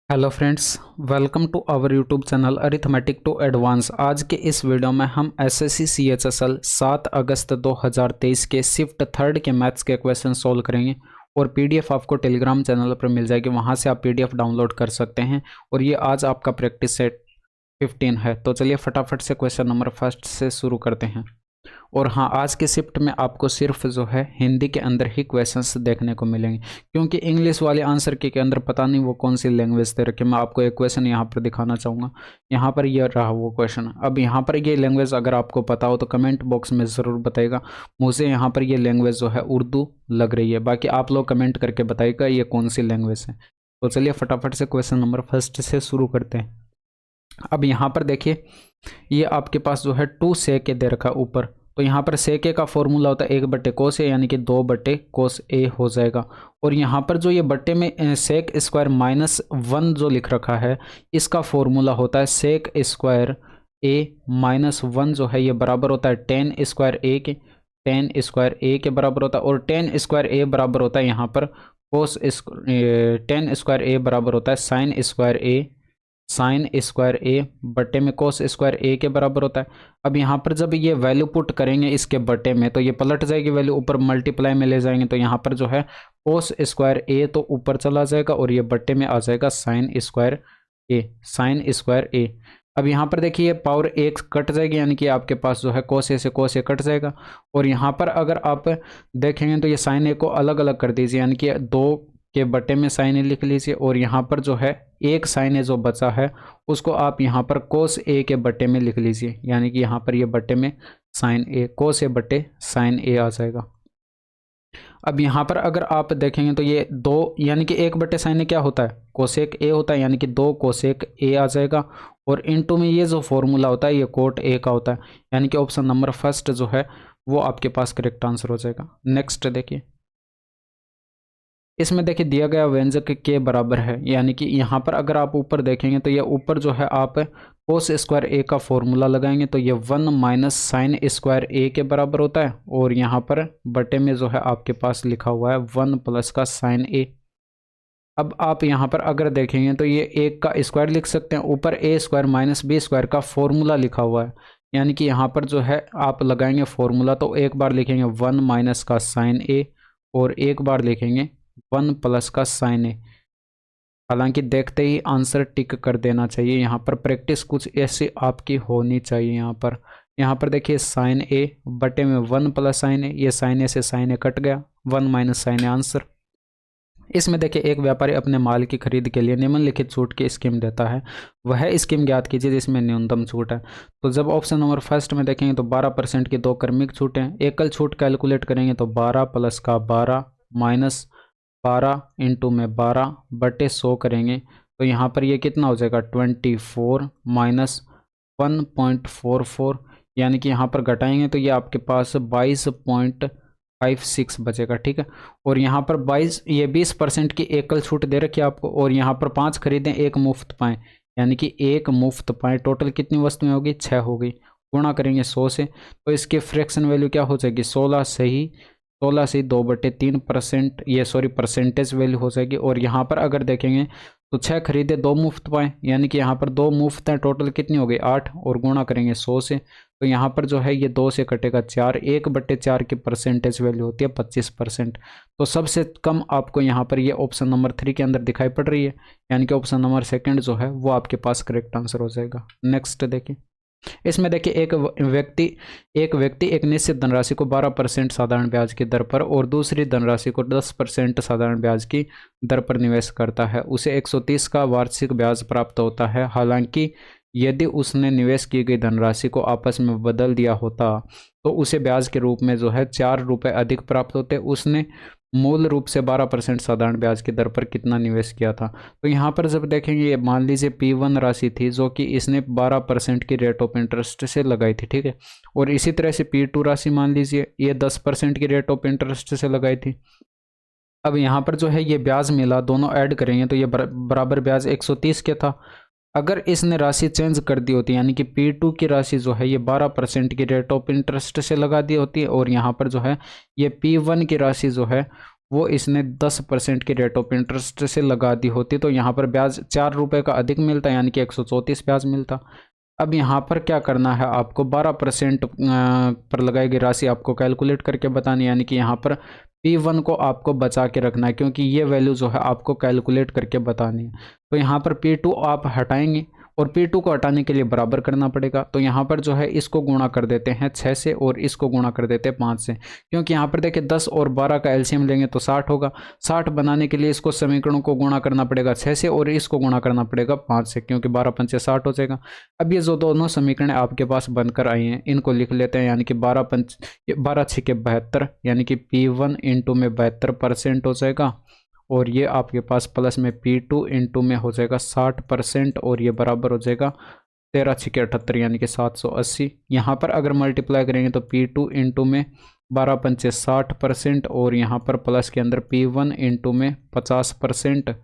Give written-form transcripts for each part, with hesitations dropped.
Hello friends, welcome to our YouTube channel arithmetic to advance. आज के इस video में हम एसएससी सीएचएसएल 7 अगस्त 2023 के शिफ्ट थर्ड के मैथ्स के क्वेश्चन सोल्व करेंगे और पीडीएफ आपको टेलीग्राम चैनल पर मिल जाएगी। वहां से आप पीडीएफ डाउनलोड कर सकते हैं और ये आज आपका प्रैक्टिस सेट 15 है। तो चलिए फटाफट से क्वेश्चन नंबर फर्स्ट से शुरू करते हैं। और हाँ, आज के शिफ्ट में आपको सिर्फ जो है हिंदी के अंदर ही क्वेश्चंस देखने को मिलेंगे, क्योंकि इंग्लिश वाले आंसर के अंदर पता नहीं वो कौन सी लैंग्वेज दे रखे। मैं आपको एक क्वेश्चन यहाँ पर दिखाना चाहूँगा। यहाँ पर ये रहा वो क्वेश्चन। अब यहाँ पर ये लैंग्वेज अगर आपको पता हो तो कमेंट बॉक्स में ज़रूर बताइएगा। मुझे यहाँ पर ये लैंग्वेज जो है उर्दू लग रही है, बाकी आप लोग कमेंट करके बताइएगा ये कौन सी लैंग्वेज है। तो चलिए फटाफट से क्वेश्चन नंबर फर्स्ट से शुरू करते हैं। अब यहाँ पर देखिए, ये आपके पास जो है 2 सेक दे रखा ऊपर। तो यहाँ पर सेक ए का फॉर्मूला होता है 1 बटे कोस ए, यानी कि 2 बटे कोस ए हो जाएगा। और यहाँ पर जो ये बटे में सेक स्क्वायर -1 जो लिख रखा है, इसका फॉर्मूला होता है सेक स्क्वायर ए -1 जो है ये बराबर होता है टेन स्क्वायर ए के। टेन स्क्वायर ए के बराबर होता है और टेन स्क्वायर ए बराबर होता है यहाँ पर कोस टेन स्क्वायर ए बराबर होता है साइन स्क्वायर ए। साइन स्क्वायर ए बटे में कोस स्क्वायर ए के बराबर होता है। अब यहाँ पर जब ये वैल्यू पुट करेंगे इसके बटे में तो ये पलट जाएगी वैल्यू, ऊपर मल्टीप्लाई में ले जाएंगे तो यहाँ पर जो है कोस स्क्वायर ए तो ऊपर चला जाएगा और ये बटे में आ जाएगा साइन स्क्वायर ए। साइन स्क्वायर ए। अब यहाँ पर देखिए पावर एक कट जाएगी, यानी कि आपके पास जो है कोस ए से कोस ए कट जाएगा। और यहाँ पर अगर आप देखेंगे तो ये साइन ए को अलग अलग कर दीजिए, यानी कि 2 के बटे में साइन ए लिख लीजिए। और यहाँ पर जो है एक साइन ए जो बचा है उसको आप यहाँ पर कोस ए के बटे में लिख लीजिए, यानी कि यहाँ पर ये बटे में साइन ए, कोस ए बटे साइन ए आ जाएगा। अब यहाँ पर अगर आप देखेंगे तो ये 2 यानी कि 1 बटे साइन ए क्या होता है, कोसेक ए होता है, यानी कि 2 कोसेक ए आ जाएगा। और इनटू में ये जो फॉर्मूला होता है ये कोट ए का होता है, यानी कि ऑप्शन नंबर फर्स्ट जो है वो आपके पास करेक्ट आंसर हो जाएगा। नेक्स्ट देखिए, इसमें देखिए दिया गया व्यंजक के बराबर है, यानी कि यहाँ पर अगर आप ऊपर देखेंगे तो ये ऊपर जो है आप कोस स्क्वायर ए का फॉर्मूला लगाएंगे तो ये 1 माइनस साइन स्क्वायर ए के बराबर होता है। और यहाँ पर बटे में जो है आपके पास लिखा हुआ है 1 प्लस का साइन ए। अब आप यहाँ पर अगर देखेंगे तो ये 1 का स्क्वायर लिख सकते हैं, ऊपर ए स्क्वायर माइनस बी स्क्वायर का फॉर्मूला लिखा हुआ है, यानी कि यहाँ पर जो है आप लगाएंगे फॉर्मूला तो एक बार लिखेंगे 1 माइनस का साइन ए और एक बार लिखेंगे 1 प्लस का साइन ए। हालांकि देखते ही आंसर टिक कर देना चाहिए, यहाँ पर प्रैक्टिस कुछ ऐसी आपकी होनी चाहिए। यहाँ पर देखिए साइन ए बटे में 1 प्लस साइन ए, ये साइन ए से साइन ए कट गया, 1 माइनस साइन ए आंसर। इसमें देखिए एक व्यापारी अपने माल की खरीद के लिए निम्नलिखित छूट की स्कीम देता है, वह स्कीम ज्ञात कीजिए जिसमें न्यूनतम छूट है। तो जब ऑप्शन नंबर फर्स्ट में देखेंगे तो 12% की 2 क्रमिक छूट हैं। एकल छूट कैलकुलेट करेंगे तो 12 प्लस का 12 माइनस 12 इंटू में 12 बटे 100 करेंगे तो यहाँ पर ये कितना हो जाएगा 24 माइनस 1.44, यानी कि यहाँ पर घटाएंगे तो ये आपके पास 22.56 बचेगा। ठीक है, और यहाँ पर 20% की एकल छूट दे रखी है आपको, और यहाँ पर 5 खरीदें 1 मुफ्त पाएँ, यानी कि 1 मुफ्त पाएँ। टोटल कितनी वस्तुएं होगी, 6 हो गई। गुणा करेंगे 100 से तो इसकी फ्रैक्शन वैल्यू क्या हो जाएगी 16 से 2/3%, ये सॉरी परसेंटेज वैल्यू हो जाएगी। और यहाँ पर अगर देखेंगे तो 6 खरीदे 2 मुफ्त पाए, यानी कि यहाँ पर 2 मुफ्त हैं, टोटल कितनी हो गई 8, और गुणा करेंगे 100 से तो यहाँ पर जो है ये 2 से कटेगा 4, 1/4 की परसेंटेज वैल्यू होती है 25%। तो सबसे कम आपको यहाँ पर ये ऑप्शन नंबर 3 के अंदर दिखाई पड़ रही है, यानी कि ऑप्शन नंबर सेकंड जो है वो आपके पास करेक्ट आंसर हो जाएगा। नेक्स्ट देखिए, इसमें देखिए एक व्यक्ति एक निश्चित धनराशि को 12% साधारण ब्याज की दर पर और दूसरी धनराशि को 10% साधारण ब्याज की दर पर निवेश करता है। उसे 130 का वार्षिक ब्याज प्राप्त होता है। हालांकि यदि उसने निवेश की गई धनराशि को आपस में बदल दिया होता तो उसे ब्याज के रूप में जो है 4 रुपये अधिक प्राप्त होते। उसने मूल रूप से 12% साधारण ब्याज की दर पर कितना निवेश किया था। तो यहाँ पर जब देखेंगे ये मान लीजिए P1 राशि थी जो कि इसने 12% की रेट ऑफ इंटरेस्ट से लगाई थी। ठीक है, और इसी तरह से P2 राशि मान लीजिए ये 10% की रेट ऑफ इंटरेस्ट से लगाई थी। अब यहाँ पर जो है ये ब्याज मिला, दोनों ऐड करेंगे तो ये बराबर ब्याज 130 के था। अगर इसने राशि चेंज कर दी होती, यानी कि P2 की राशि जो है ये 12% की रेट ऑफ इंटरेस्ट से लगा दी होती है, और यहाँ पर जो है ये P1 की राशि जो है वो इसने 10% की रेट ऑफ इंटरेस्ट से लगा दी होती तो यहाँ पर ब्याज 4 रुपये का अधिक मिलता, यानी कि 134 ब्याज मिलता। अब यहाँ पर क्या करना है, आपको 12% पर लगाई गई राशि आपको कैलकुलेट करके बतानी है, यानी कि यहाँ पर P1 को आपको बचा के रखना है, क्योंकि ये वैल्यू जो है आपको कैलकुलेट करके बतानी है। तो यहाँ पर P2 आप हटाएंगे और P2 को हटाने के लिए बराबर करना पड़ेगा। तो यहाँ पर जो है इसको गुणा कर देते हैं 6 से और इसको गुणा कर देते हैं 5 से, क्योंकि यहाँ पर देखिए 10 और 12 का एलसीएम लेंगे तो 60 होगा। 60 बनाने के लिए इसको समीकरणों को गुणा करना पड़ेगा 6 से और इसको गुणा करना पड़ेगा 5 से, क्योंकि 12 पंचे 60 हो जाएगा। अब ये जो दोनों समीकरण आपके पास बनकर आई हैं इनको लिख लेते हैं, यानी कि 12 छः 72, यानी कि P1 इंटू में 72% हो जाएगा और ये आपके पास प्लस में P2 इंटू में हो जाएगा 60% और ये बराबर हो जाएगा 13 छः 78, यानी कि 780। यहाँ पर अगर मल्टीप्लाई करेंगे तो P2 इंटू में 12 पंचे 60% और यहाँ पर प्लस के अंदर P1 इंटू में 50%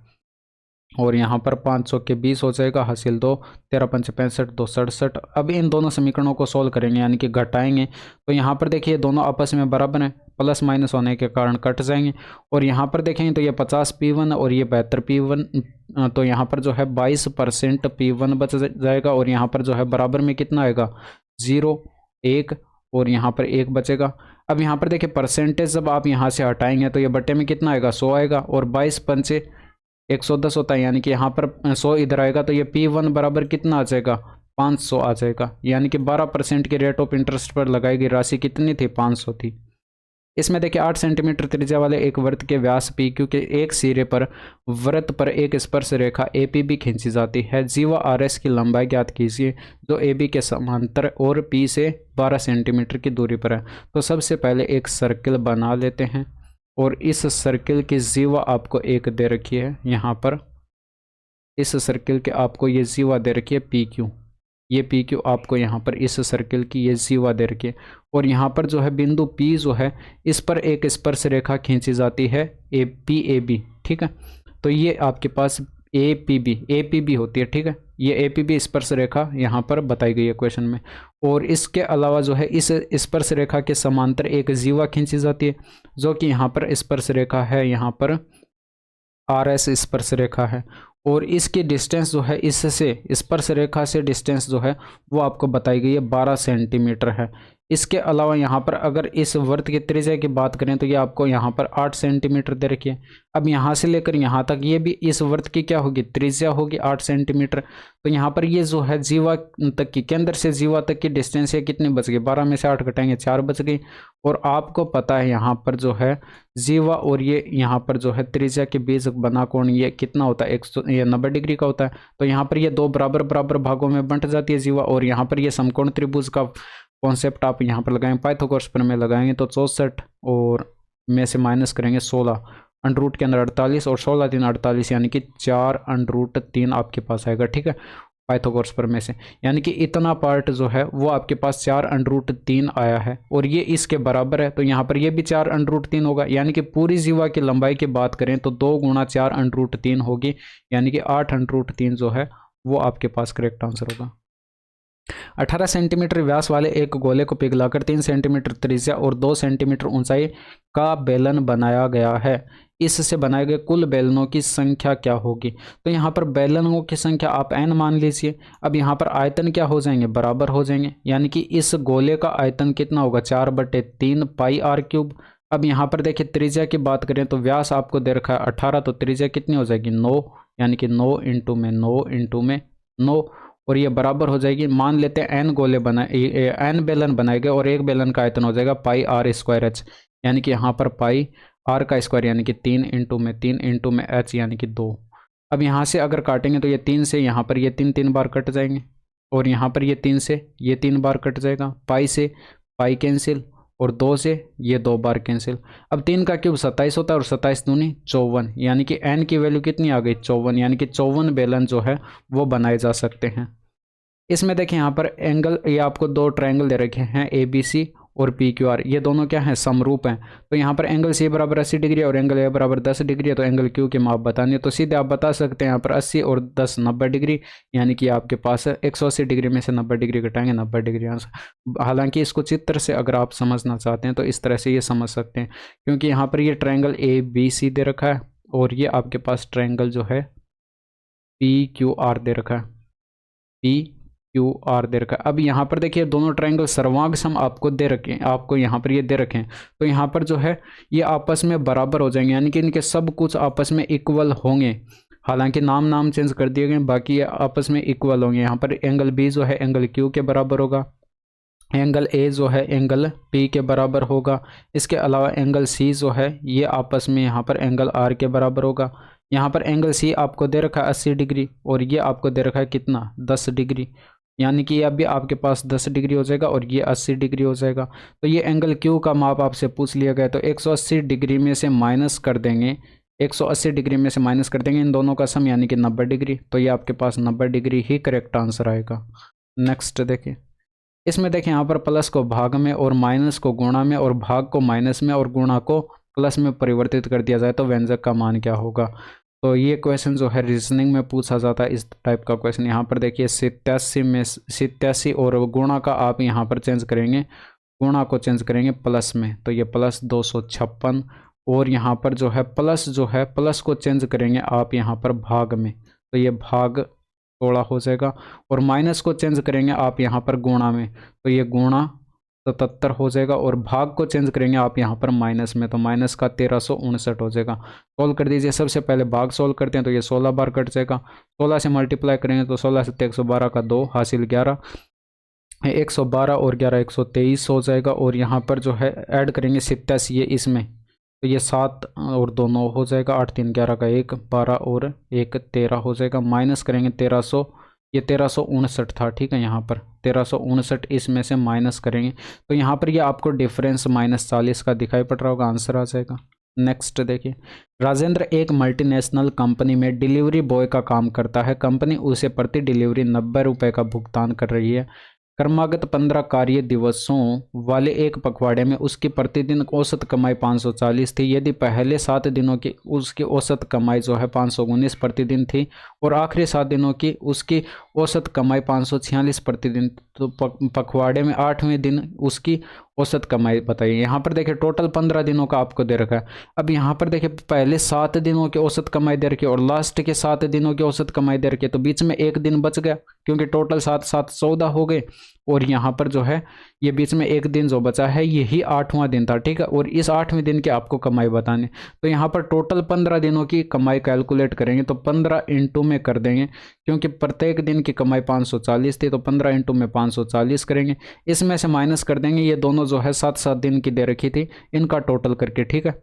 और यहाँ पर 500 के 20 हो जाएगा, हासिल 2, 13 पंचे 65, 2 67। अब इन दोनों समीकरणों को सॉल्व करेंगे, यानी कि घटाएंगे। तो यहाँ पर देखिए दोनों आपस में बराबर हैं, प्लस माइनस होने के कारण कट जाएंगे। और यहाँ पर देखेंगे तो ये 50 P1 और ये 72 P1, तो यहाँ पर जो है 22% P1 बच जाएगा और यहाँ पर जो है बराबर में कितना आएगा 0, 1 और यहाँ पर 1 बचेगा। अब यहाँ पर देखिए परसेंटेज जब आप यहाँ से हटाएंगे तो ये बट्टे में कितना आएगा 100 आएगा और 22 पंचे 110 होता है, यानी कि यहाँ पर 100 इधर आएगा तो ये P1 बराबर कितना आ जाएगा 500 आ जाएगा, यानी कि 12% के रेट ऑफ इंटरेस्ट पर लगाई गई राशि कितनी थी 500 थी। इसमें देखिए 8 सेंटीमीटर त्रिज्या वाले एक वृत्त के व्यास PQ के एक सिरे पर वृत्त पर एक स्पर्श रेखा APB खींची जाती है। जीवा RS की लंबाई ज्ञात कीजिए जो AB के समांतर और P से 12 सेंटीमीटर की दूरी पर है। तो सबसे पहले एक सर्किल बना लेते हैं और इस सर्किल की जीवा आपको एक दे रखी है, यहाँ पर इस सर्किल के आपको ये जीवा दे रखी है PQ, ये PQ आपको यहाँ पर इस सर्किल की ये जीवा दे रखी है। और यहाँ पर जो है बिंदु P जो है इस पर एक स्पर्श रेखा खींची जाती है PAB, ठीक है। तो ये आपके पास APB होती है, ठीक है। ये APB स्पर्श रेखा यहाँ पर बताई गई है क्वेश्चन में। और इसके अलावा जो है इस स्पर्श रेखा के समांतर एक जीवा खींची जाती है जो कि यहाँ पर स्पर्श रेखा है, यहाँ पर RS स्पर्श रेखा है। और इसकी डिस्टेंस जो है इससे स्पर्श रेखा से डिस्टेंस जो है वो आपको बताई गई है 12 सेंटीमीटर है। इसके अलावा यहाँ पर अगर इस वृत्त की त्रिज्या की बात करें तो ये आपको यहाँ पर 8 सेंटीमीटर दे रखी है। अब यहाँ से लेकर यहाँ तक ये भी इस वृत्त की क्या होगी त्रिज्या होगी 8 सेंटीमीटर। तो यहाँ पर ये जो है जीवा तक की केंद्र से जीवा तक की डिस्टेंस है कितनी बच गई, 12 में से 8 घटाएंगे 4 बच गई। और आपको पता है यहाँ पर जो है जीवा और ये यहाँ पर जो है त्रिज्या के बीच बना कोण ये कितना होता है 90 डिग्री का होता है। तो यहाँ पर ये दो बराबर बराबर भागों में बंट जाती है जीवा। और यहाँ पर ये समकोण त्रिभुज का कॉन्सेप्ट आप यहाँ पर लगाएंगे, पाइथागोरस प्रमेय लगाएंगे तो 64 और में से माइनस करेंगे 16, अंडर रूट के अंदर 48 और 16 3 48, यानी कि 4 अंडर रूट 3 आपके पास आएगा, ठीक है, पाइथागोरस प्रमेय से। यानी कि इतना पार्ट जो है वो आपके पास 4 अंडर रूट 3 आया है और ये इसके बराबर है। तो यहाँ पर ये भी 4 अंडर रूट 3 होगा, यानी कि पूरी जीवा की लंबाई की बात करें तो 2 गुणा 4 अंडर रूट 3 होगी, यानी कि 8 अंडर रूट 3 जो है वो आपके पास करेक्ट आंसर होगा। 18 सेंटीमीटर व्यास वाले एक गोले को पिघलाकर 3 सेंटीमीटर त्रिज्या और 2 सेंटीमीटर ऊंचाई का बेलन बनाया गया है। इससे बनाए गए कुल बेलनों की संख्या क्या होगी। तो यहाँ पर बेलनों की संख्या आप n मान लीजिए। अब यहाँ पर आयतन क्या हो जाएंगे, बराबर हो जाएंगे, यानी कि इस गोले का आयतन कितना होगा 4/3 पाई r³। अब यहाँ पर देखिए त्रिज्या की बात करें तो व्यास आपको दे रखा है 18, तो त्रिज्या कितनी हो जाएगी 9, यानी कि 9 इंटू में 9 इंटू में 9 और ये बराबर हो जाएगी। मान लेते हैं n गोले बनाए n बेलन बनाए गए और एक बेलन का आयतन हो जाएगा पाई r²h, यानी कि यहाँ पर पाई r का स्क्वायर यानी कि 3 इंटू में 3 इंटू में h यानी कि 2। अब यहाँ से अगर काटेंगे तो ये 3 से यहाँ पर ये 3 बार कट जाएंगे और यहाँ पर ये 3 से ये 3 बार कट जाएगा, पाई से पाई कैंसिल और 2 से ये 2 बार कैंसिल। अब 3 का क्यूब 27 होता है और 27 दूनी 54, यानी कि n की वैल्यू कितनी आ गई 54, यानी कि 54 बेलन जो है वो बनाए जा सकते हैं। इसमें देखें यहाँ पर एंगल, ये आपको 2 ट्रायंगल दे रखे हैं ABC और पी क्यू आर ये दोनों क्या हैं, समरूप हैं। तो यहाँ पर एंगल सी बराबर 80 डिग्री और एंगल ए बराबर 10 डिग्री है, तो एंगल क्यू की माप बतानी है। तो सीधे आप बता सकते हैं यहाँ पर 80 और 10 90 डिग्री, यानी कि आपके पास 180 डिग्री में से 90 डिग्री घटाएंगे 90 डिग्री आंसर। हालांकि इसको चित्र से अगर आप समझना चाहते हैं तो इस तरह से ये समझ सकते हैं, क्योंकि यहाँ पर ये ट्रायंगल ए बी सी दे रखा है और ये आपके पास ट्रायंगल जो है पी क्यू आर दे रखा है, पी क्यू आर दे रखा है। अब यहाँ पर देखिए दोनों ट्रायंगल सर्वांग सम आपको दे रखे हैं, आपको यहाँ पर ये दे रखे हैं, तो यहाँ पर जो है ये आपस में बराबर हो जाएंगे, यानी कि इनके सब कुछ आपस में इक्वल होंगे। हालांकि नाम चेंज कर दिए गए, बाकी ये आपस में इक्वल होंगे। यहाँ पर एंगल बी जो है एंगल क्यू के बराबर होगा, एंगल ए जो है एंगल पी के बराबर होगा। इसके अलावा एंगल सी जो है ये आपस में यहाँ पर एंगल आर के बराबर होगा। यहाँ पर एंगल सी आपको दे रखा है 80 डिग्री और ये आपको दे रखा है कितना, 10 डिग्री, यानी कि अब भी आपके पास 10 डिग्री हो जाएगा और ये 80 डिग्री हो जाएगा। तो ये एंगल क्यू का माप आपसे पूछ लिया गया, तो 180 डिग्री में से माइनस कर देंगे, 180 डिग्री में से माइनस कर देंगे इन दोनों का सम, यानी कि 90 डिग्री। तो ये आपके पास 90 डिग्री ही करेक्ट आंसर आएगा। नेक्स्ट देखिए, इसमें देखें यहाँ पर प्लस को भाग में और माइनस को गुणा में और भाग को माइनस में और गुणा को प्लस में परिवर्तित कर दिया जाए तो व्यंजक का मान क्या होगा। तो ये क्वेश्चन जो है रीजनिंग में पूछा जाता है, इस टाइप का क्वेश्चन। यहाँ पर देखिए 87 में 87 और गुणा का आप यहाँ पर चेंज करेंगे, गुणा को चेंज करेंगे प्लस में, तो ये प्लस 256 और यहाँ पर जो है प्लस को चेंज करेंगे आप यहाँ पर भाग में, तो ये भाग 16 हो जाएगा और माइनस को चेंज करेंगे आप यहाँ पर गुणा में, तो ये गुणा 77 हो जाएगा और भाग को चेंज करेंगे आप यहाँ पर माइनस में, तो माइनस का 1359 हो जाएगा। सोल्व कर दीजिए, सबसे पहले भाग सोल्व करते हैं तो ये 16 बार कट जाएगा, 16 से मल्टीप्लाई करेंगे तो 16 से 112 का 2 हासिल 11, 112 और 11 123 हो जाएगा। और यहाँ पर जो है ऐड करेंगे 87 ये इसमें, तो ये 7 और 2 9 हो जाएगा, 8 3 11 का 1 12 और 1 13 हो जाएगा। माइनस करेंगे 1300, ये 1359 था, ठीक है, यहाँ पर 1359 इसमें से माइनस करेंगे तो यहाँ पर ये आपको डिफरेंस -40 का दिखाई पड़ रहा होगा, आंसर आ जाएगा। नेक्स्ट देखिए, राजेंद्र एक मल्टीनेशनल कंपनी में डिलीवरी बॉय का काम करता है। कंपनी उसे प्रति डिलीवरी 90 रुपये का भुगतान कर रही है। क्रमागत 15 कार्य दिवसों वाले एक पखवाड़े में उसकी प्रतिदिन औसत कमाई 540 थी। यदि पहले 7 दिनों की उसकी औसत कमाई जो है 519 प्रतिदिन थी और आखिरी 7 दिनों की उसकी औसत कमाई 546 प्रतिदिन, तो पखवाड़े में 8वें दिन उसकी औसत कमाई बताइए। यहाँ पर देखिए टोटल 15 दिनों का आपको दे रखा है। अब यहाँ पर देखिए पहले 7 दिनों की औसत कमाई दे रखी है और लास्ट के 7 दिनों की औसत कमाई दे रखी है, तो बीच में एक दिन बच गया क्योंकि टोटल 7 7 14 हो गए और यहाँ पर जो है ये बीच में एक दिन जो बचा है यही 8वां दिन था, ठीक है, और इस 8वें दिन की आपको कमाई बतानी। तो यहाँ पर टोटल 15 दिनों की कमाई कैलकुलेट करेंगे तो 15 इंटू में कर देंगे क्योंकि प्रत्येक दिन की कमाई 540 थी, तो 15 इंटू में 540 करेंगे, इसमें से माइनस कर देंगे ये दोनों जो है 7 7 दिन की दे रखी थी इनका टोटल करके, ठीक है।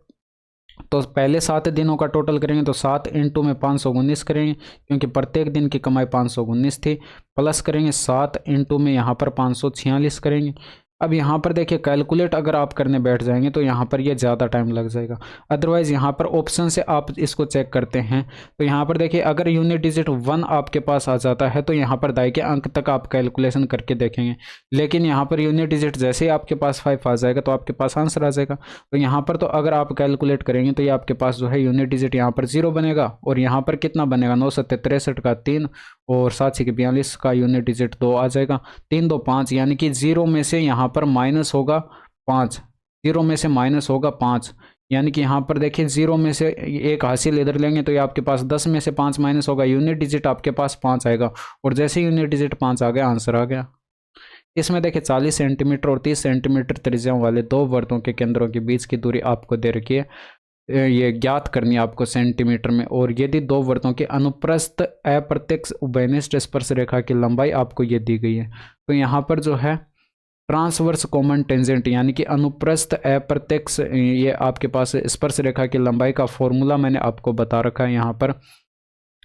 तो पहले 7 दिनों का टोटल करेंगे तो 7 इंटू में 519 करेंगे क्योंकि प्रत्येक दिन की कमाई 519 थी, प्लस करेंगे 7 इंटू में यहाँ पर 546 करेंगे। अब यहाँ पर देखिए कैलकुलेट अगर आप करने बैठ जाएंगे तो यहाँ पर ये ज़्यादा टाइम लग जाएगा। अदरवाइज़ यहाँ पर ऑप्शन से आप इसको चेक करते हैं तो यहाँ पर देखिए अगर यूनिट डिजिट 1 आपके पास आ जाता है तो यहाँ पर दाई के अंक तक आप कैलकुलेशन करके देखेंगे, लेकिन यहाँ पर यूनिट डिजिट जैसे ही आपके पास 5 आ जाएगा तो आपके पास आंसर आ जाएगा। तो यहाँ पर तो अगर आप कैलकुलेट करेंगे तो ये आपके पास जो है यूनिट डिजिट यहाँ पर 0 बनेगा और यहाँ पर कितना बनेगा 9 7 63 का 3 और 7 6 42 का यूनिट डिजिट 2 आ जाएगा, 3 2 5, यानी कि 0 में से यहाँ पर माइनस होगा 5, 0 में से माइनस होगा 5, यानी कि यहाँ पर देखिए 0 में से एक हासिल इधर लेंगे तो ये आपके पास 10 में से 5 माइनस होगा, यूनिट डिजिट आपके पास 5 आएगा और जैसे यूनिट डिजिट 5 आ गया आंसर आ गया। इसमें देखिए 40 सेंटीमीटर और 30 सेंटीमीटर त्रिज्याओं वाले 2 वृत्तों के केंद्रों के बीच की दूरी आपको दे रखी है, ये ज्ञात करनी है आपको सेंटीमीटर में। और यदि 2 वृत्तों के अनुप्रस्थ अप्रत्यक्ष उभयनिष्ठ स्पर्श रेखा की लंबाई आपको ये दी गई है, तो यहाँ पर जो है ट्रांसवर्स कॉमन टेंजेंट यानी कि अनुप्रस्थ अप्रत्यक्ष ये आपके पास स्पर्श रेखा की लंबाई का फॉर्मूला मैंने आपको बता रखा है। यहाँ पर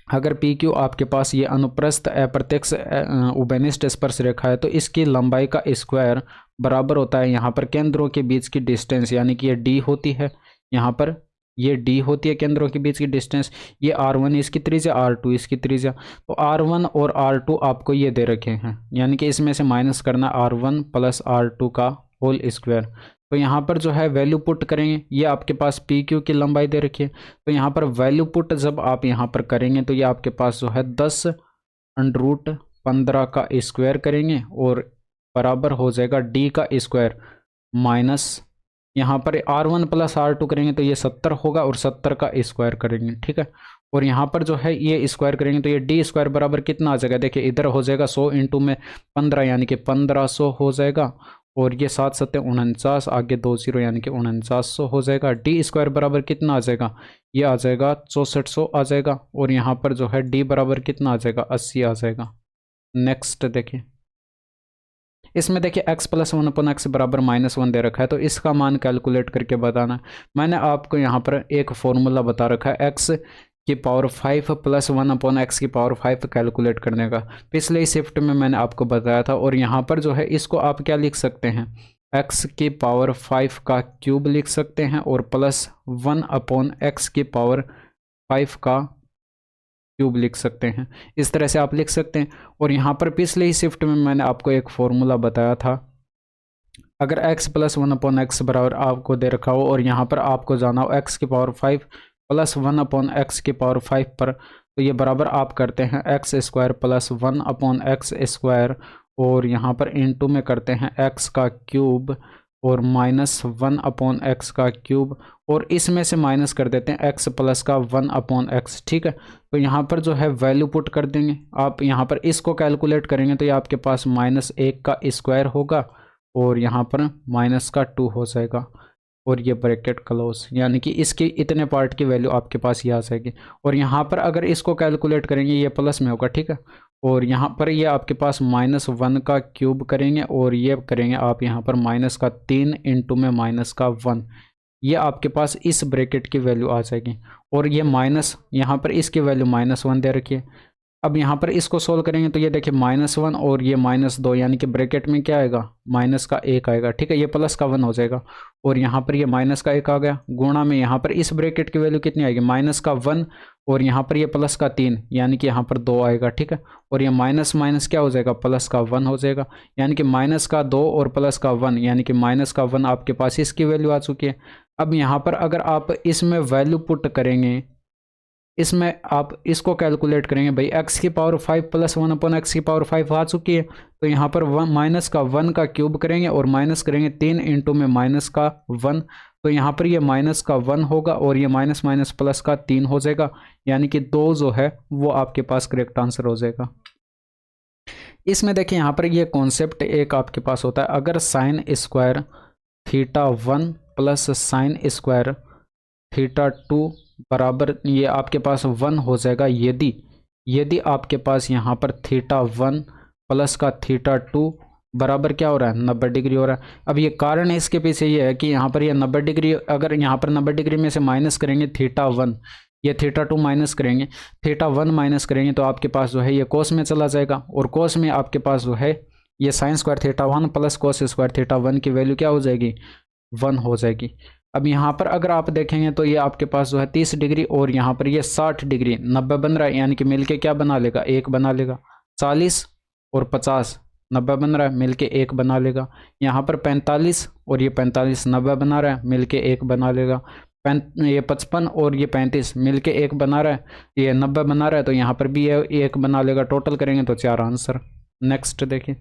अगर पी क्यू आपके पास ये अनुप्रस्थ अप्रत्यक्ष उभयनिष्ठ स्पर्श रेखा है तो इसकी लंबाई का स्क्वायर बराबर होता है यहाँ पर केंद्रों के बीच की डिस्टेंस, यानी कि ये डी होती है, यहाँ पर ये डी होती है केंद्रों के बीच की डिस्टेंस, ये R1 इसकी त्रिज्या, R2 इसकी त्रिज्या, तो R1 और R2 आपको ये दे रखे हैं, यानी कि इसमें से माइनस करना R1 प्लस R2 का होल स्क्वायर। तो यहाँ पर जो है वैल्यू पुट करेंगे, ये आपके पास पी क्यू की लंबाई दे रखी है, तो यहाँ पर वैल्यू पुट जब आप यहाँ पर करेंगे तो ये आपके पास जो है 10√15 का स्क्वायर करेंगे और बराबर हो जाएगा डी का स्क्वायर माइनस यहाँ पर R1 प्लस R2 करेंगे तो ये 70 होगा और 70 का स्क्वायर करेंगे, ठीक है। और यहाँ पर जो है ये स्क्वायर करेंगे तो ये डी स्क्वायर बराबर कितना आ जाएगा, देखिए इधर हो जाएगा 100 इंटू में 15 यानी कि 1500 हो जाएगा, और ये 7 7 49, आगे 2 0 यानी कि 4900 हो जाएगा। डी स्क्वायर बराबर कितना आ जाएगा, ये आ जाएगा 6400 आ जाएगा, और यहाँ पर जो है डी बराबर कितना आ जाएगा 80 आ जाएगा। नेक्स्ट देखिए, इसमें देखिए x प्लस 1/x बराबर -1 दे रखा है, तो इसका मान कैलकुलेट करके बताना। मैंने आपको यहाँ पर एक फॉर्मूला बता रखा है x की पावर 5 प्लस 1/x की पावर 5 कैलकुलेट करने का, पिछले ही शिफ्ट में मैंने आपको बताया था। और यहाँ पर जो है इसको आप क्या लिख सकते हैं, x की पावर 5 का क्यूब लिख सकते हैं और प्लस 1/x की पावर 5 का क्यूब लिख सकते हैं, इस तरह से आप लिख सकते हैं। और यहाँ पर पिछले ही शिफ्ट में मैंने आपको एक फॉर्मूला बताया था, अगर x प्लस 1/x बराबर आपको दे रखा हो और यहाँ पर आपको जाना हो x की पावर 5 प्लस 1/x की पावर 5 पर, तो ये बराबर आप करते हैं x square plus 1/x square और यहाँ पर इंटू में करते हैं x का क्यूब और माइनस 1/x का क्यूब, और इसमें से माइनस कर देते हैं x प्लस का 1/x, ठीक है। तो यहाँ पर जो है वैल्यू पुट कर देंगे, आप यहाँ पर इसको कैलकुलेट करेंगे तो ये आपके पास -1 का स्क्वायर होगा और यहाँ पर -2 हो जाएगा, और ये ब्रैकेट क्लोज, यानी कि इसके इतने पार्ट की वैल्यू आपके पास ये आ जाएगी। और यहाँ पर अगर इसको कैलकुलेट करेंगे ये प्लस में होगा, ठीक है। और यहाँ पर ये आपके पास -1 का क्यूब करेंगे और ये करेंगे आप यहाँ पर -3 इंटू में -1, ये आपके पास इस ब्रैकेट की वैल्यू आ जाएगी। और ये माइनस यहाँ पर इसकी वैल्यू -1 दे रखी है। अब यहाँ पर इसको सोल्व करेंगे तो ये देखिए -1 और ये -2, यानी कि ब्रैकेट में क्या आएगा, -1 आएगा, ठीक है। ये प्लस का 1 हो जाएगा और यहाँ पर ये -1 आ गया, गुणा में यहाँ पर इस ब्रैकेट की वैल्यू कितनी आएगी, -1 और यहाँ पर ये +3 यानी कि यहाँ पर 2 आएगा, ठीक है। और ये माइनस माइनस क्या हो जाएगा, +1 हो जाएगा, यानी कि -2 और +1 यानी कि -1 आपके पास इसकी वैल्यू आ चुकी है। अब यहाँ पर अगर आप इसमें वैल्यू पुट करेंगे, इसमें आप इसको कैलकुलेट करेंगे, भाई x की पावर 5 प्लस 1/x की पावर 5 आ चुकी है, तो यहाँ पर -1 का क्यूब करेंगे और माइनस करेंगे 3 इंटू में -1, तो यहाँ पर ये -1 होगा और ये माइनस माइनस प्लस का 3 हो जाएगा, यानी कि 2 जो है वो आपके पास करेक्ट आंसर हो जाएगा। इसमें देखिए यहाँ पर ये कॉन्सेप्ट एक आपके पास होता है, अगर sine square θ1 plus sine square θ2 बराबर ये आपके पास 1 हो जाएगा, यदि आपके पास यहाँ पर θ1 प्लस का θ2 बराबर क्या हो रहा है, 90 डिग्री हो रहा है। अब ये कारण है इसके पीछे ये है कि यहाँ पर ये 90 डिग्री, अगर यहाँ पर 90 डिग्री में से माइनस करेंगे θ1, ये θ2 माइनस करेंगे, θ1 माइनस करेंगे तो आपके पास जो है ये कोस में चला जाएगा, और कोस में आपके पास जो है ये sine square θ1 plus cos square θ1 की वैल्यू क्या हो जाएगी, 1 हो जाएगी। अब यहाँ पर अगर आप देखेंगे तो ये आपके पास जो है 30 डिग्री और यहाँ पर ये 60 डिग्री, 90 बन रहा है, यानी कि मिलके क्या बना लेगा, 1 बना लेगा। 40 और 50 90 बन रहा है, मिलके 1 बना लेगा। यहाँ पर 45 और ये 45 90 बना रहा है, मिलके 1 बना लेगा। ये 55 और ये 35 मिलके 1 बना रहा है, ये 90 बना रहा है, तो यहाँ पर भी ये 1 बना लेगा। टोटल करेंगे तो 4 आंसर। नेक्स्ट देखिए,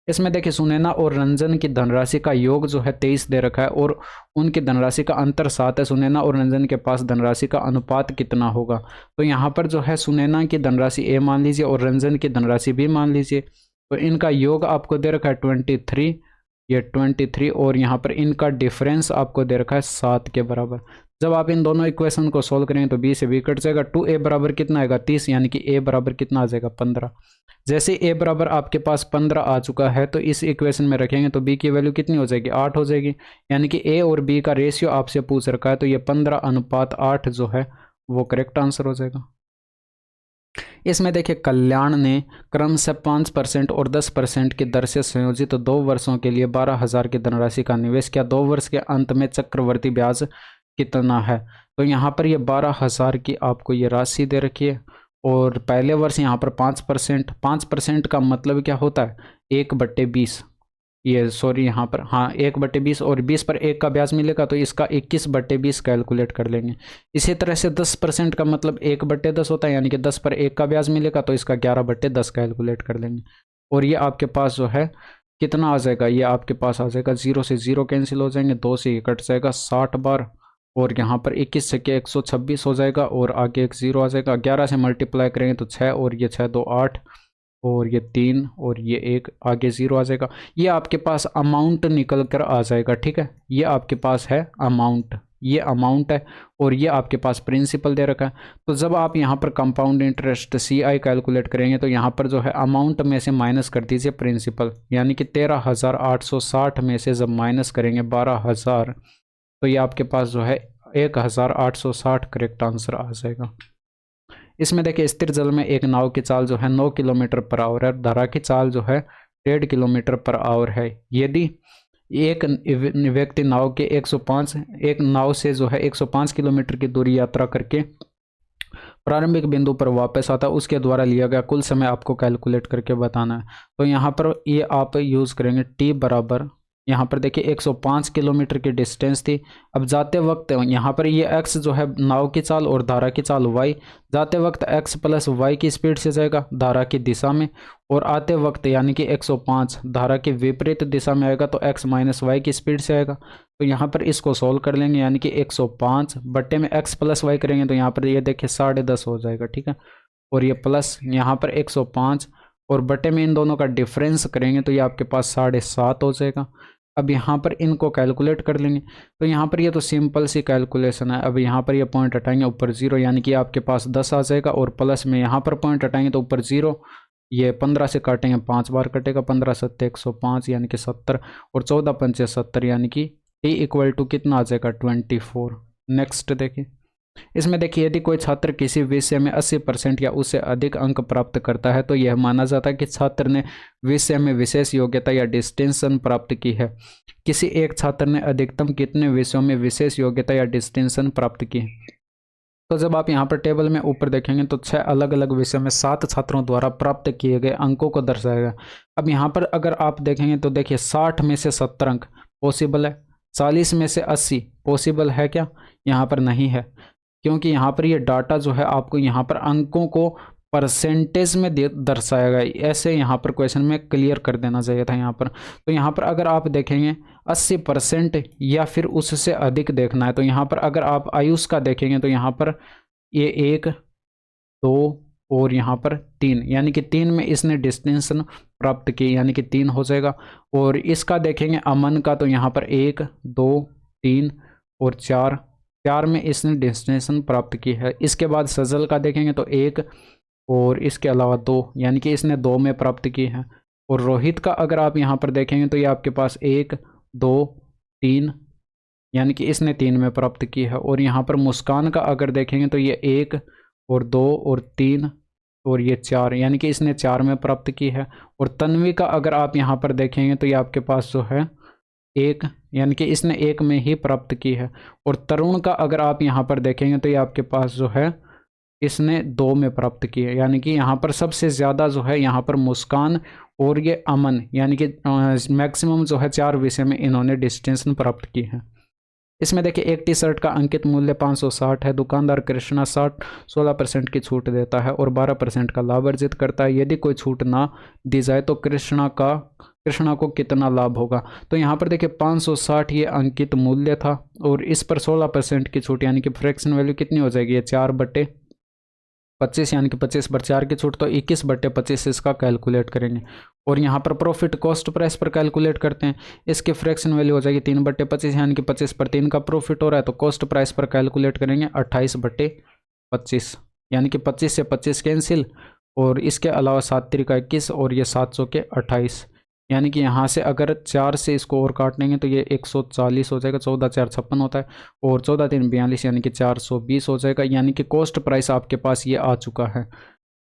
इसमें देखिए सुनैना और रंजन की धनराशि का योग जो है 23 दे रखा है और उनकी धनराशि का अंतर 7 है। सुनैना और रंजन के पास धनराशि का अनुपात कितना होगा, तो यहाँ पर जो है सुनैना की धनराशि A मान लीजिए और रंजन की धनराशि B मान लीजिए, तो इनका योग आपको दे रखा है 23, ये 23 और यहाँ पर इनका डिफरेंस आपको दे रखा है 7 के बराबर। जब आप इन दोनों इक्वेशन को सोल्व करेंगे तो B से B कट जाएगा, 2A बराबर कितना आएगा 30, यानी कि A बराबर कितना आ जाएगा 15। जैसे A बराबर आपके पास 15 आ चुका है तो इस इक्वेशन में रखेंगे तो B की वैल्यू कितनी हो जाएगी, 8 हो जाएगी, यानी कि A और B का रेशियो आपसे पूछ रखा है, तो ये 15:8 जो है वो करेक्ट आंसर हो जाएगा। इसमें देखिए कल्याण ने क्रम से 5% और 10% की दर से संयोजित 2 वर्षों के लिए 12,000 की धनराशि का निवेश किया। 2 वर्ष के अंत में चक्रवर्ती ब्याज कितना है, तो यहाँ पर ये 12,000 की आपको ये राशि दे रखी है और पहले वर्ष यहाँ पर 5%। 5% का मतलब क्या होता है, 1/20, ये सॉरी यहाँ पर हाँ 1/20 और 20 पर 1 का ब्याज मिलेगा तो इसका 21/20 कैलकुलेट कर लेंगे। इसी तरह से 10% का मतलब 1/10 होता है, यानी कि 10 पर 1 का ब्याज मिलेगा तो इसका 11/10 कैलकुलेट कर लेंगे। और ये आपके पास जो है कितना आ जाएगा, ये आपके पास आ जाएगा 0 से 0 कैंसिल हो जाएंगे, 2 से ये कट जाएगा 60 बार, और यहाँ पर 21 से 126 हो जाएगा और आगे एक 0 आ जाएगा। 11 से मल्टीप्लाई करेंगे तो 6 और ये 6 2 8 और ये 3 और ये 1 आगे 0 आ जाएगा। ये आपके पास अमाउंट निकल कर आ जाएगा, ठीक है। ये आपके पास है अमाउंट, ये अमाउंट है और ये आपके पास प्रिंसिपल दे रखा है। तो जब आप यहाँ पर कंपाउंड इंटरेस्ट CI कैलकुलेट करेंगे तो यहाँ पर जो है अमाउंट में से माइनस कर दीजिए प्रिंसिपल, यानी कि 13,860 में से जब माइनस करेंगे 12,000 तो ये आपके पास जो है 1,860 करेक्ट आंसर आ जाएगा। इसमें देखिए स्थिर जल में एक नाव की चाल जो है 9 किलोमीटर पर आवर है, धारा की चाल जो है 1.5 किलोमीटर पर आवर है। यदि एक व्यक्ति नाव के 105 एक नाव से जो है 105 किलोमीटर की दूरी यात्रा करके प्रारंभिक बिंदु पर वापस आता है, उसके द्वारा लिया गया कुल समय आपको कैलकुलेट करके बताना है। तो यहाँ पर ये आप यूज़ करेंगे T बराबर, यहाँ पर देखिए 105 किलोमीटर की डिस्टेंस थी। अब जाते वक्त यहाँ पर ये x जो है नाव की चाल और धारा की चाल y, जाते वक्त x प्लस y की स्पीड से जाएगा धारा की दिशा में, और आते वक्त यानी कि 105 धारा की विपरीत दिशा में आएगा तो x माइनस वाई की स्पीड से आएगा। तो यहाँ पर इसको सोल्व कर लेंगे, यानी कि 105 बट्टे में x प्लस वाई करेंगे तो यहाँ पर ये देखिए 10.5 हो जाएगा, ठीक है। और ये प्लस यहाँ पर 105 और बट्टे में इन दोनों का डिफरेंस करेंगे तो ये आपके पास 7.5 हो जाएगा। अब यहाँ पर इनको कैलकुलेट कर लेंगे तो यहाँ पर ये तो सिंपल सी कैलकुलेशन है। अब यहाँ पर ये पॉइंट हटाएंगे ऊपर 0, यानी कि आपके पास 10 आ जाएगा, और प्लस में यहाँ पर पॉइंट हटाएंगे तो ऊपर 0, ये 15 से काटेंगे 5 बार कटेगा, 15 7 105 यानी कि 70, और 14 पंचे 70 यानी कि T इक्वल टू कितना आ जाएगा 24। नेक्स्ट देखिए, इसमें देखिए यदि कोई छात्र किसी विषय में 80% या उससे अधिक अंक प्राप्त करता है तो यह माना जाता है कि छात्र ने विषय में विशेष योग्यता या डिस्टिंक्शन प्राप्त की है। किसी एक छात्र ने अधिकतम कितने विषयों में विशेष योग्यता या डिस्टिंक्शन प्राप्त की है? तो जब आप यहाँ पर टेबल में ऊपर देखेंगे तो 6 अलग अलग विषयों में 7 छात्रों द्वारा प्राप्त किए गए अंकों को दर्शाएगा। अब यहाँ पर अगर आप देखेंगे तो देखिए 60 में से 70 अंक पॉसिबल है, 40 में से 80 पॉसिबल है क्या? यहाँ पर नहीं है, क्योंकि यहाँ पर ये डाटा जो है आपको यहाँ पर अंकों को परसेंटेज में दर्शाएगा। ऐसे यहाँ पर क्वेश्चन में क्लियर कर देना चाहिए था यहाँ पर। तो यहाँ पर अगर आप देखेंगे 80% या फिर उससे अधिक देखना है तो यहाँ पर अगर आप आयुष का देखेंगे तो यहाँ पर ये 1 2 और यहाँ पर 3, यानी कि 3 में इसने डिस्टिंक्शन प्राप्त की, यानी कि 3 हो जाएगा। और इसका देखेंगे अमन का तो यहाँ पर 1 2 3 और 4 में इसने डिस्टिंक्शन प्राप्त की है। इसके बाद सजल का देखेंगे तो 1 और इसके अलावा 2, यानी कि इसने 2 में प्राप्त की है। और रोहित का अगर आप यहाँ पर देखेंगे तो ये आपके पास 1 2 3, यानी कि इसने 3 में प्राप्त की है। और यहाँ पर मुस्कान का अगर देखेंगे तो ये 1 और 2 और 3 और ये 4, यानी कि इसने 4 में प्राप्त की है। और तन्वी का अगर आप यहाँ पर देखेंगे तो ये आपके पास जो है 1, यानी कि इसने 1 में ही प्राप्त की है। और तरुण का अगर आप यहाँ पर देखेंगे तो ये आपके पास जो है इसने 2 में प्राप्त की है, यानी कि यहाँ पर सबसे ज़्यादा जो है यहाँ पर मुस्कान और ये अमन, यानी कि मैक्सिमम जो है 4 विषय में इन्होंने डिस्टिंक्शन प्राप्त की है। इसमें देखिए एक टी शर्ट का अंकित मूल्य 560 है। दुकानदार कृष्णा 16% की छूट देता है और 12% का लाभ अर्जित करता है। यदि कोई छूट ना दी जाए तो कृष्णा को कितना लाभ होगा? तो यहाँ पर देखिए 560 ये अंकित मूल्य था और इस पर 16% की छूट, यानी कि फ्रैक्शन वैल्यू कितनी हो जाएगी? ये 4/25, यानी कि 25/4 की छूट, तो 21/25 इसका कैलकुलेट करेंगे। और यहाँ पर प्रॉफिट कॉस्ट प्राइस पर कैलकुलेट करते हैं, इसकी फ्रैक्शन वैल्यू हो जाएगी 3/25, यानी कि 25/3 का प्रॉफिट हो रहा है। तो कॉस्ट प्राइस पर कैलकुलेट करेंगे 28/25, यानी कि 25 से 25 कैंसिल, और इसके अलावा 7 3 का 21 और ये 700 के 28, यानी कि यहाँ से अगर 4 से इसको और काट लेंगे तो ये 140 हो जाएगा। 14 4 56 होता है और 14 3 42, यानी कि 420 हो जाएगा। यानी कि कॉस्ट प्राइस आपके पास ये आ चुका है,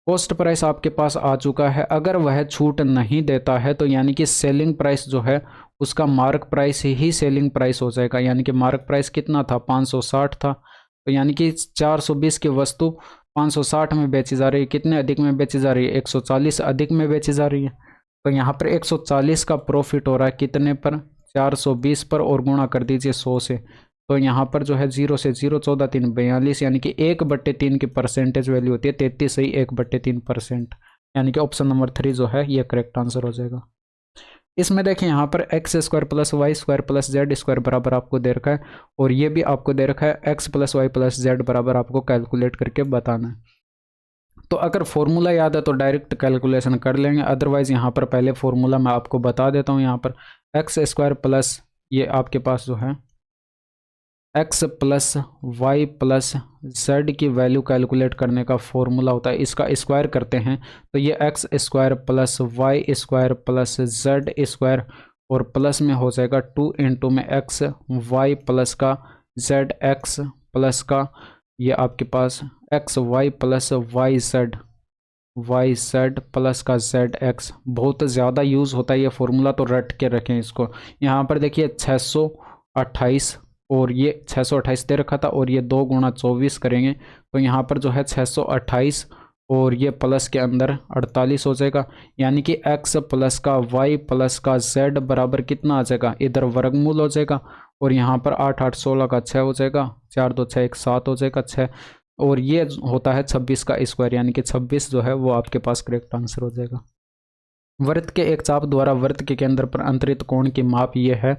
कॉस्ट प्राइस आपके पास आ चुका है। अगर वह छूट नहीं देता है तो यानी कि सेलिंग प्राइस जो है उसका मार्क प्राइस ही सेलिंग प्राइस हो जाएगा। यानी कि मार्क प्राइस कितना था? 560 था, तो यानी कि 420 की वस्तु 560 में बेची जा रही है। कितने अधिक में बेची जा रही है? 140 अधिक में बेची जा रही है। तो यहाँ पर 140 का प्रॉफिट हो रहा है कितने पर, 420 पर, और गुणा कर दीजिए 100 से। तो यहाँ पर जो है 0 से 0, 14 3 42, यानी कि 1/3 की परसेंटेज वैल्यू होती है 33 सही 1/3%, यानी कि ऑप्शन नंबर 3 जो है ये करेक्ट आंसर हो जाएगा। इसमें देखें यहाँ पर x² + y² + z² बराबर आपको दे रखा है, और ये भी आपको दे रखा है x + y + z बराबर आपको कैलकुलेट करके बताना है। तो अगर फॉर्मूला याद है तो डायरेक्ट कैलकुलेशन कर लेंगे, अदरवाइज यहाँ पर पहले फॉर्मूला मैं आपको बता देता हूँ। यहाँ पर x² प्लस ये आपके पास जो है x + y + z की वैल्यू कैलकुलेट करने का फॉर्मूला होता है, इसका स्क्वायर करते हैं तो ये x² + y² + z² और प्लस में हो जाएगा 2 × में x y प्लस का z x प्लस का ये आपके पास x y plus y z plus का z x। बहुत ज़्यादा यूज़ होता है ये फॉर्मूला, तो रट के रखें इसको। यहाँ पर देखिए 628 और ये 628 दे रखा था, और ये 2 × 24 करेंगे तो यहाँ पर जो है 628 और ये प्लस के अंदर 48 हो जाएगा, यानी कि x प्लस का y प्लस का z बराबर कितना आ जाएगा, इधर वर्गमूल हो जाएगा, और यहाँ पर 8 8 16 का 6 हो जाएगा, 4 2 6 1 7 हो जाएगा 6, और ये होता है 26 का स्क्वायर, यानी कि 26 जो है वो आपके पास करेक्ट आंसर हो जाएगा। वृत्त के एक चाप द्वारा वृत्त के केंद्र पर अंतरित कोण की माप ये है,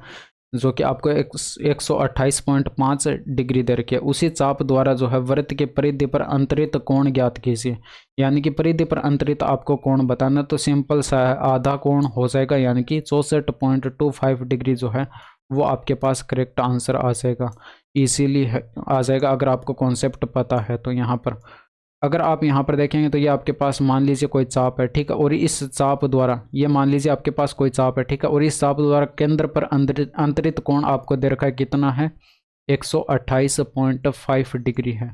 जो कि आपको 128.5 डिग्री दे रखी है। उसी चाप द्वारा जो है वृत्त के परिधि पर अंतरित कोण ज्ञात कीजिए, यानी कि परिधि पर अंतरित आपको कोण बताना, तो सिंपल सा है आधा कोण हो जाएगा, यानी कि 64.25 डिग्री जो है वो आपके पास करेक्ट आंसर आ जाएगा, इजीली आ जाएगा अगर आपको कॉन्सेप्ट पता है। तो यहाँ पर अगर आप यहाँ पर देखेंगे तो ये आपके पास मान लीजिए कोई चाप है, ठीक है, और इस चाप द्वारा ये मान लीजिए आपके पास कोई चाप है, ठीक है, और इस चाप द्वारा केंद्र पर अंतरित कोण आपको दे रखा है कितना है, 128.5 डिग्री है।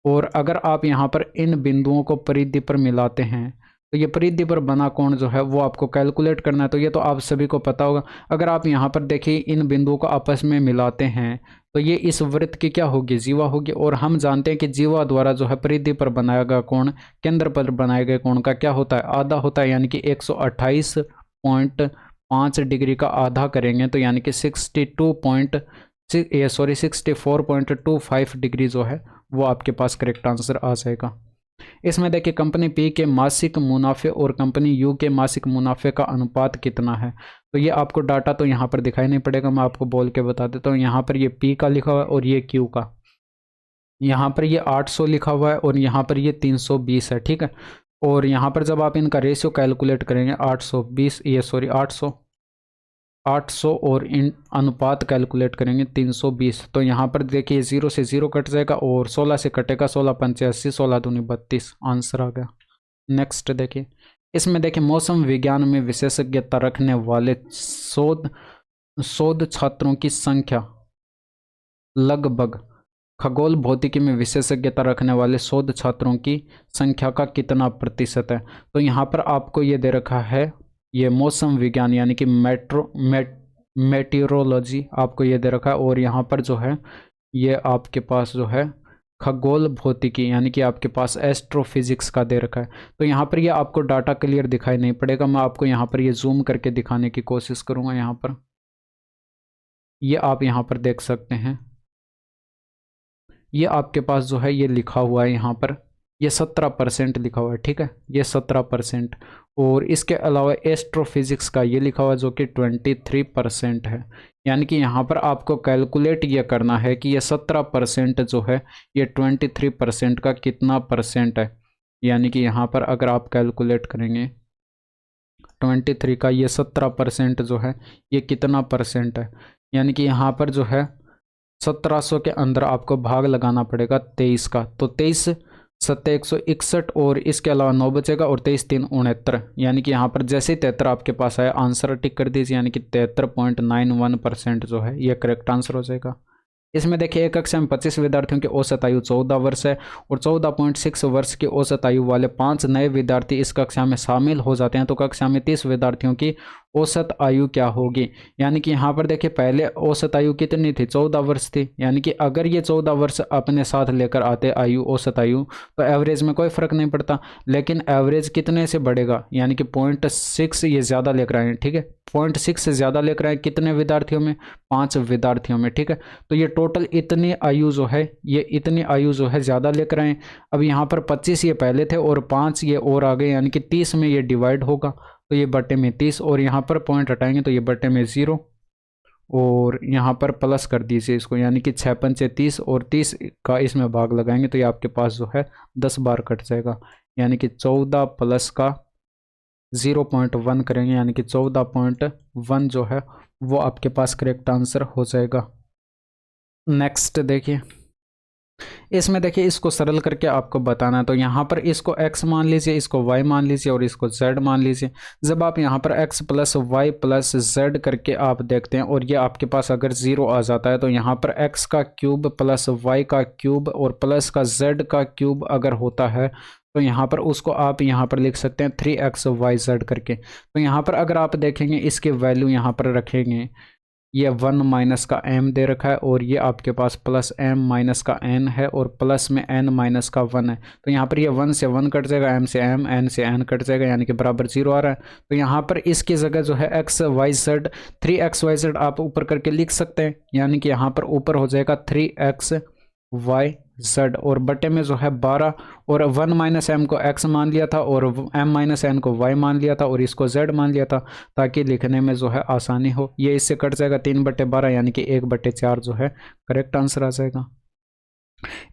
और अगर आप यहाँ पर इन बिंदुओं को परिधि पर मिलाते हैं तो ये परिधि पर बना कोण जो है वो आपको कैलकुलेट करना है, तो ये तो आप सभी को पता होगा। अगर आप यहाँ पर देखिए इन बिंदुओं को आपस में मिलाते हैं तो ये इस वृत्त की क्या होगी, जीवा होगी, और हम जानते हैं कि जीवा द्वारा जो है परिधि पर बनाया गया कोण केंद्र पर बनाए गए कोण का क्या होता है, आधा होता है, यानी कि 128.5 डिग्री का आधा करेंगे तो यानी कि 64.25 डिग्री जो है वो आपके पास करेक्ट आंसर आ जाएगा। इसमें देखिए कंपनी पी के मासिक मुनाफे और कंपनी यू के मासिक मुनाफे का अनुपात कितना है, तो ये आपको डाटा तो यहाँ पर दिखाई नहीं पड़ेगा, मैं आपको बोल के बता देता हूँ। यहाँ पर ये पी का लिखा हुआ है और ये क्यू का, यहाँ पर ये 800 लिखा हुआ है और यहाँ पर ये 320 है, ठीक है। और यहाँ पर जब आप इनका रेशियो कैलकुलेट करेंगे 800 और इन अनुपात कैलकुलेट करेंगे 320, तो यहाँ पर देखिए 0 से 0 कट जाएगा और 16 से कटेगा, 16 पंचे 80, 16 दूनी 32, आंसर आ गया। नेक्स्ट देखिए, इसमें देखिए मौसम विज्ञान में विशेषज्ञता रखने वाले शोध छात्रों की संख्या लगभग, खगोल भौतिकी में विशेषज्ञता रखने वाले शोध छात्रों की संख्या का कितना प्रतिशत है, तो यहाँ पर आपको ये दे रखा है ये मौसम विज्ञान यानी कि मेटीरोलॉजी आपको ये दे रखा है, और यहाँ पर जो है ये आपके पास जो है खगोल भौतिकी यानी कि आपके पास एस्ट्रोफिजिक्स का दे रखा है। तो यहाँ पर ये आपको डाटा क्लियर दिखाई नहीं पड़ेगा, मैं आपको यहाँ पर ये जूम करके दिखाने की कोशिश करूँगा। यहाँ पर ये आप यहाँ पर देख सकते हैं, ये आपके पास जो है ये लिखा हुआ है, यहाँ पर ये 17% लिखा हुआ है, ठीक है, ये 17%, और इसके अलावा एस्ट्रोफिजिक्स का ये लिखा हुआ है जो कि 23% है। यानी कि यहाँ पर आपको कैलकुलेट ये करना है कि ये 17% जो है ये 23% का कितना परसेंट है, यानी कि यहाँ पर अगर आप कैलकुलेट करेंगे 23 का ये 17% जो है ये कितना परसेंट है, यानी कि यहाँ पर जो है 1700 के अंदर आपको भाग लगाना पड़ेगा 23 का, तो 23 7 161 और इसके अलावा 9 बचेगा और 23 3 69, यानी कि यहाँ पर जैसे ही 73 आपके पास आया आंसर टिक कर दीजिए, यानी कि 73.91% जो है ये करेक्ट आंसर हो जाएगा। इसमें देखिए एक कक्षा में 25 विद्यार्थियों की औसत आयु 14 वर्ष है और 14.6 वर्ष की औसत आयु वाले 5 नए विद्यार्थी इस कक्षा में शामिल हो जाते हैं, तो कक्षा में 30 विद्यार्थियों की औसत आयु क्या होगी। यानी कि यहाँ पर देखिए पहले औसत आयु कितनी थी, 14 वर्ष थी। यानी कि अगर ये 14 वर्ष अपने साथ लेकर आते आयु, औसत आयु, तो एवरेज में कोई फर्क नहीं पड़ता। लेकिन एवरेज कितने से बढ़ेगा, यानी कि 0.6 ये ज़्यादा लेकर आए हैं, ठीक है। 0.6 से ज़्यादा लेकर आए कितने विद्यार्थियों में, 5 विद्यार्थियों में, ठीक है। तो ये टोटल इतनी आयु जो है, ये इतनी आयु जो है ज़्यादा लेकर आए। अब यहाँ पर 25 ये पहले थे और 5 ये और आ गए, यानी कि 30 में ये डिवाइड होगा, तो ये बटे में 30, और यहाँ पर पॉइंट हटाएंगे तो ये बटे में 0, और यहाँ पर प्लस कर दीजिए इसको, यानी कि 6 पंचे 30 और 30 का इसमें भाग लगाएंगे तो ये आपके पास जो है 10 बार कट जाएगा। यानी कि 14 प्लस का 0.1 करेंगे, यानी कि 14.1 जो है वो आपके पास करेक्ट आंसर हो जाएगा। नेक्स्ट देखिए, इसमें देखिए इसको सरल करके आपको बताना है। तो यहाँ पर इसको x मान लीजिए, इसको y मान लीजिए और इसको z मान लीजिए। जब आप यहाँ पर x plus y plus z करके आप देखते हैं और ये आपके पास अगर 0 आ जाता है, तो यहाँ पर x का क्यूब प्लस y का क्यूब और प्लस का z का क्यूब अगर होता है, तो यहाँ पर उसको आप यहाँ पर लिख सकते हैं 3xyz करके। तो यहाँ पर अगर आप देखेंगे इसके वैल्यू यहाँ पर रखेंगे, ये 1 माइनस का m दे रखा है और ये आपके पास प्लस m माइनस का n है और प्लस में n माइनस का 1 है। तो यहाँ पर ये 1 से 1 कट जाएगा, m से m, n से n कट जाएगा, यानी कि बराबर 0 आ रहा है। तो यहाँ पर इसकी जगह जो है xyz 3xyz आप ऊपर करके लिख सकते हैं, यानी कि यहाँ पर ऊपर हो जाएगा 3xyz और बटे में जो है 12, और 1 माइनस एम को x मान लिया था और m माइनस n को y मान लिया था और इसको z मान लिया था, ताकि लिखने में जो है आसानी हो। ये इससे कट जाएगा 3/12, यानी कि 1/4 जो है करेक्ट आंसर आ जाएगा।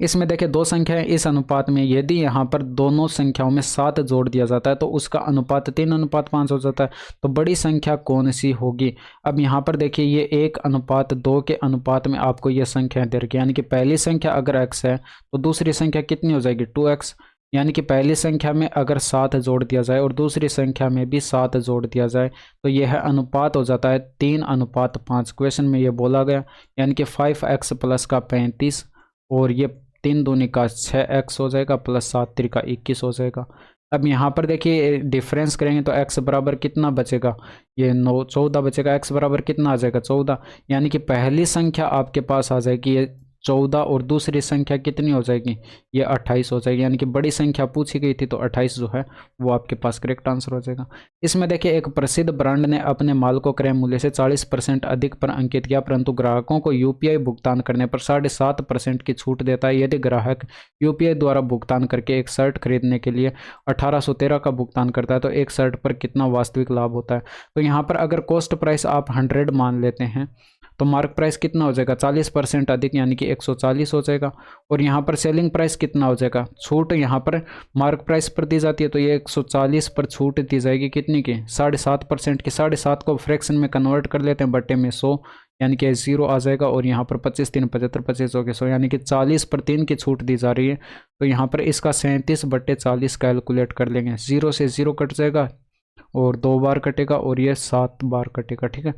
इसमें देखिए दो संख्याएं, इस अनुपात में यदि यहाँ पर दोनों संख्याओं में 7 जोड़ दिया जाता है तो उसका अनुपात 3:5 हो जाता है। तो बड़ी संख्या कौन सी होगी। अब यहाँ पर देखिए ये 1:2 के अनुपात में आपको ये संख्या दे रखी है, यानी कि पहली संख्या अगर x है तो दूसरी संख्या कितनी हो जाएगी 2x। यानी कि पहली संख्या में अगर 7 जोड़ दिया जाए और दूसरी संख्या में भी 7 जोड़ दिया जाए तो यह अनुपात हो जाता है 3:5। क्वेश्चन में ये बोला गया, यानी कि 5x प्लस का 35 और ये 3 दूनी का 6x हो जाएगा प्लस 7 त्रिका 21 हो जाएगा। अब यहाँ पर देखिए डिफरेंस करेंगे तो x बराबर कितना बचेगा, ये 14 बचेगा। x बराबर कितना आ जाएगा 14, यानी कि पहली संख्या आपके पास आ जाएगी ये 14 और दूसरी संख्या कितनी हो जाएगी, ये 28 हो जाएगी। यानी कि बड़ी संख्या पूछी गई थी तो 28 जो है वो आपके पास करेक्ट आंसर हो जाएगा। इसमें देखिए एक प्रसिद्ध ब्रांड ने अपने माल को क्रय मूल्य से 40% अधिक पर अंकित किया, परंतु ग्राहकों को यूपीआई भुगतान करने पर 7.5% की छूट देता है। यदि ग्राहक यूपीआई द्वारा भुगतान करके एक शर्ट खरीदने के लिए 1813 का भुगतान करता है तो एक शर्ट पर कितना वास्तविक लाभ होता है। तो यहाँ पर अगर कॉस्ट प्राइस आप 100 मान लेते हैं तो मार्क प्राइस कितना हो जाएगा 40% अधिक, यानी कि 140 हो जाएगा। और यहाँ पर सेलिंग प्राइस कितना हो जाएगा, छूट यहाँ पर मार्क प्राइस पर दी जाती है तो ये 140 पर छूट दी जाएगी कितनी की 7.5% की। 7.5 को फ्रैक्शन में कन्वर्ट कर लेते हैं बटे में 100, यानी कि 0 आ जाएगा। और यहाँ पर 25 3 75 25 हो गए 100, यानी कि 40 पर 3 की छूट दी जा रही है। तो यहाँ पर इसका 37/40 कैलकुलेट कर लेंगे। 0 से 0 कट जाएगा और 2 बार कटेगा और ये 7 बार कटेगा, ठीक है।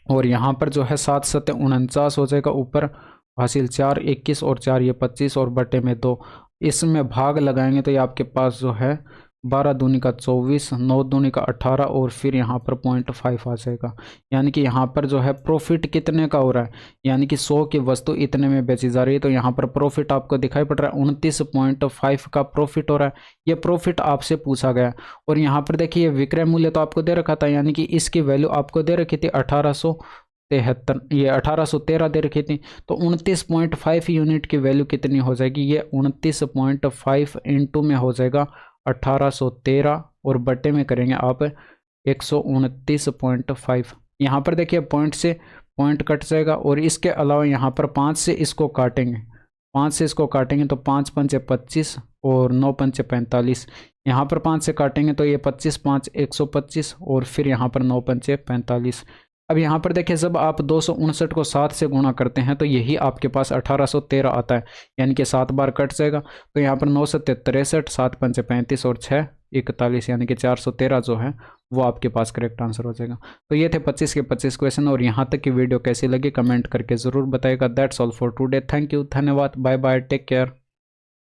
और यहाँ पर जो है 7 7 49 हो जाएगा, ऊपर हासिल 4 21 और 4 ये 25 और बटे में 2। इसमें भाग लगाएंगे तो ये आपके पास जो है 12 दूनी का 24, 9 दूनी का 18 और फिर यहाँ पर 0.5 आ जाएगा। यानी कि यहाँ पर जो है प्रॉफिट कितने का हो रहा है, यानी कि 100 की वस्तु इतने में बेची जा रही है। तो यहाँ पर प्रॉफिट आपको दिखाई पड़ रहा है 29.5 का प्रॉफिट हो रहा है। ये प्रॉफिट आपसे पूछा गया। और यहाँ पर देखिए ये विक्रय मूल्य तो आपको दे रखा था, यानी कि इसकी वैल्यू आपको दे रखी थी 1873, ये 1813 दे रखी थी। तो 29.5 यूनिट की वैल्यू कितनी हो जाएगी, ये 29.5 इंटू में हो जाएगा 1813 और बटे में करेंगे आप 129.5। यहाँ पर देखिए पॉइंट से पॉइंट कट जाएगा और इसके अलावा यहाँ पर 5 से इसको काटेंगे, 5 से इसको काटेंगे तो 5 पंचे 25 और 9 पंचे 45। यहाँ पर 5 से काटेंगे तो ये 25 5 125 और फिर यहाँ पर 9 पंचे 45। अब यहाँ पर देखिए जब आप 259 को 7 से गुणा करते हैं तो यही आपके पास 1813 आता है, यानी कि 7 बार कट जाएगा। तो यहाँ पर 9 7 63, 7 पंचे 35 और 6 41, यानी कि 413 जो है वो आपके पास करेक्ट आंसर हो जाएगा। तो ये थे 25 के 25 क्वेश्चन। और यहाँ तक की वीडियो कैसी लगी कमेंट करके ज़रूर बताइएगा। That's all for today. Thank you, धन्यवाद, बाय बाय, टेक केयर।